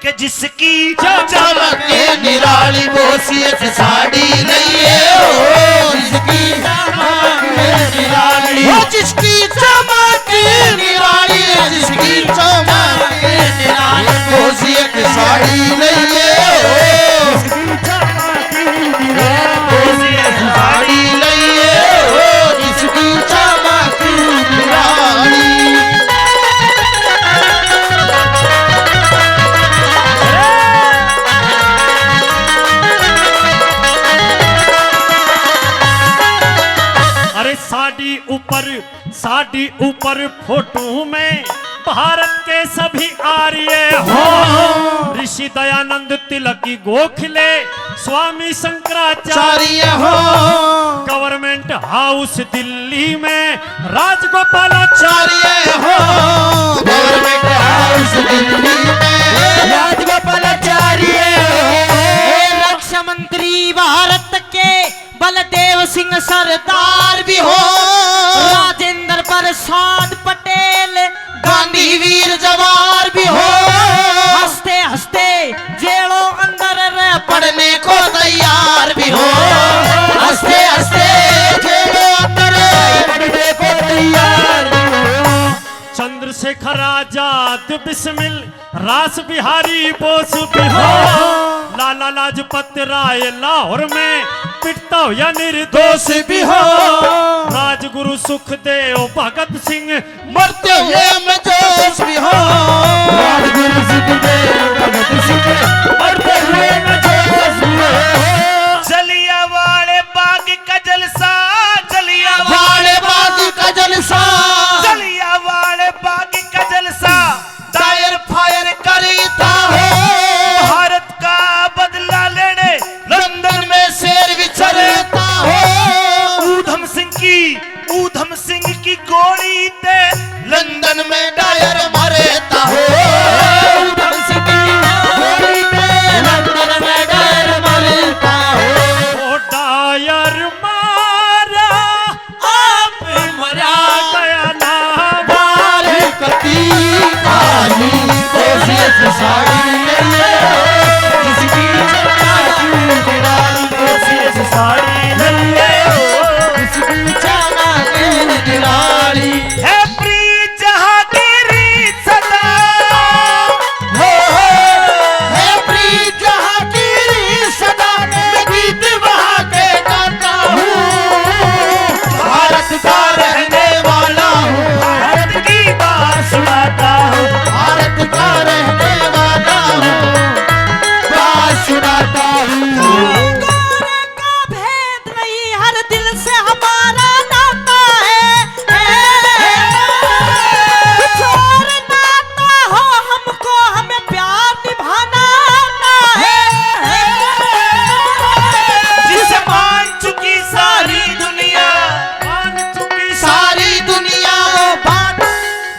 के जिसकी चमके निराली बोसियत साड़ी लइए हो जिसकी चमके निराली हो जिसकी चमके निराली जिसकी चमके निराली बोसियत साड़ी लइए हो जिसकी चमके निराली बोसियत साड़ी लइए हो जिसकी चमके निराली। साड़ी ऊपर फोटो में भारत के सभी आर्य हो ऋषि दयानंद तिलक की गोखले स्वामी शंकराचार्य हो गवर्नमेंट हाउस दिल्ली में राजगोपालाचार्य हो गवर्नमेंट हाउस दिल्ली में राजगोपालाचार्य रक्षा मंत्री भारत के बलदेव सिंह सरदार भी हो राजेंद्र प्रसाद पटेल गांधी वीर जवार भी हो हंसते हंसते जेलों अंदर रह पढ़ने को तैयार भी हो हंसते हंसते जेलों अंदर पढ़ने को तैयार भी हो। चंद्रशेखर आजाद बिस्मिल रास बिहारी बोस भी हो लाला लाजपत राय लाहौर में पिटता या निर्दोष भी हो राजगुरु सुखदेव भगत सिंह मरते हुए में जोश भी हो राजगुरु सुखदेव भगत सिंह मरते हुए में जोश भी हो। जलियांवाले बाग का जलसा जलियांवाले बाग का जलसा जलियांवाले बाग का जलसा दायर फायर करता है भारत का बदला लेने लंदन में शेर विचरता है ऊधम सिंह की गोली से लंदन में डायर मरता है ऊधम सिंह की गोली से लंदन में डायर मरता है वो डायर मारा आप मरा गया ना बाल कती काली कोशिश साड़ी ले जिसकी कोशिश साड़ी ले जिसकी चाना के निराली है प्रीत जहांगीरी सदा हो है प्रीत जहांगीरी सदा मैं गीत बहा के गाता हूँ भारत का रहने वाला हूँ भारत की बात सुनाता हूँ भारत का रहने वाला हूँ बात सुनाता हूँ। गोरे का भेद नहीं हर दिल से हमारा नाता है छोड़ नाता हो हमको हमें प्यार निभाना आता है जिसे मान चुकी सारी दुनिया सारी दुनिया बात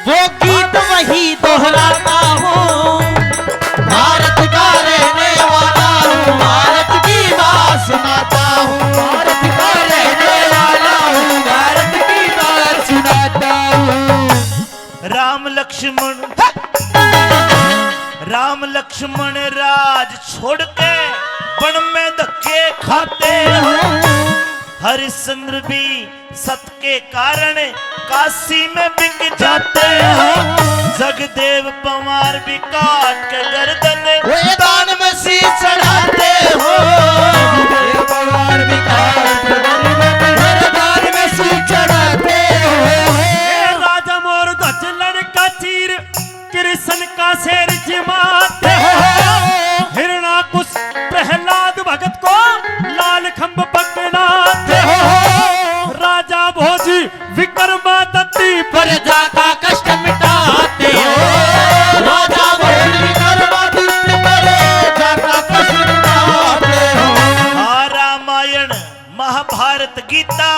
वो गीत वही दोहराता हूँ भारत का रहने वाला हूँ भारत की बात सुनाता हूँ भारत का रहने वाला हूँ भारत की बात सुनाता हूँ। राम लक्ष्मण राज छोड़ के वन में धक्के खाते हो हरिश्चंद्र भी सत के कारण काशी में बिक जाते हो जगदेव पवार भी काट के गर्दन दान में शीश चढ़ाते हो जगदेव पवार भी काट के गर्दन में शीश चढ़ाते हो। राजा मोर ध्वज लड़का चीर कृष्ण का शेर जिमाते हो हिरणाकुश प्रहलाद भगत को लाल खंभ पकड़ाते हो राजा भोजी विक्रमादित्य प्रजा का कष्ट मिटाते हो राजा भोज विक्रमादित्य प्रजा का कष्ट मिटाते हो। रामायण महाभारत गीता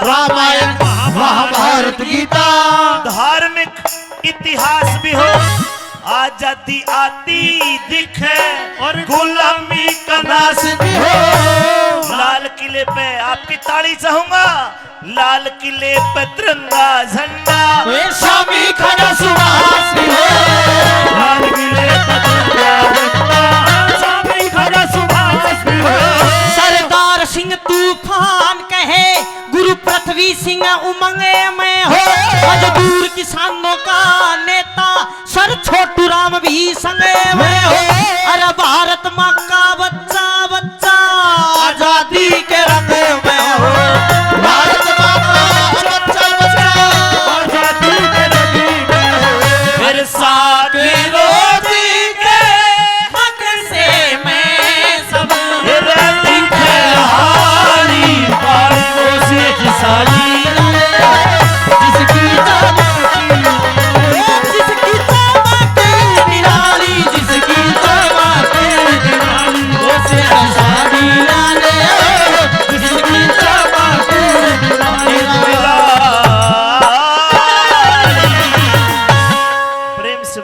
रामायण महाभारत गीता धार्मिक इतिहास भी हो आजादी आती दिखे और गुलामी का नाश भी हो। लाल किले पे आपकी ताली चाहूंगा लाल किले पे तिरंगा झंडा शामी खाना सुहास भी हो लाल किले पे तिरंगा सिंह उमंगे में हो, मजदूर किसानों का नेता सर छोटू राम भी संगे में हो।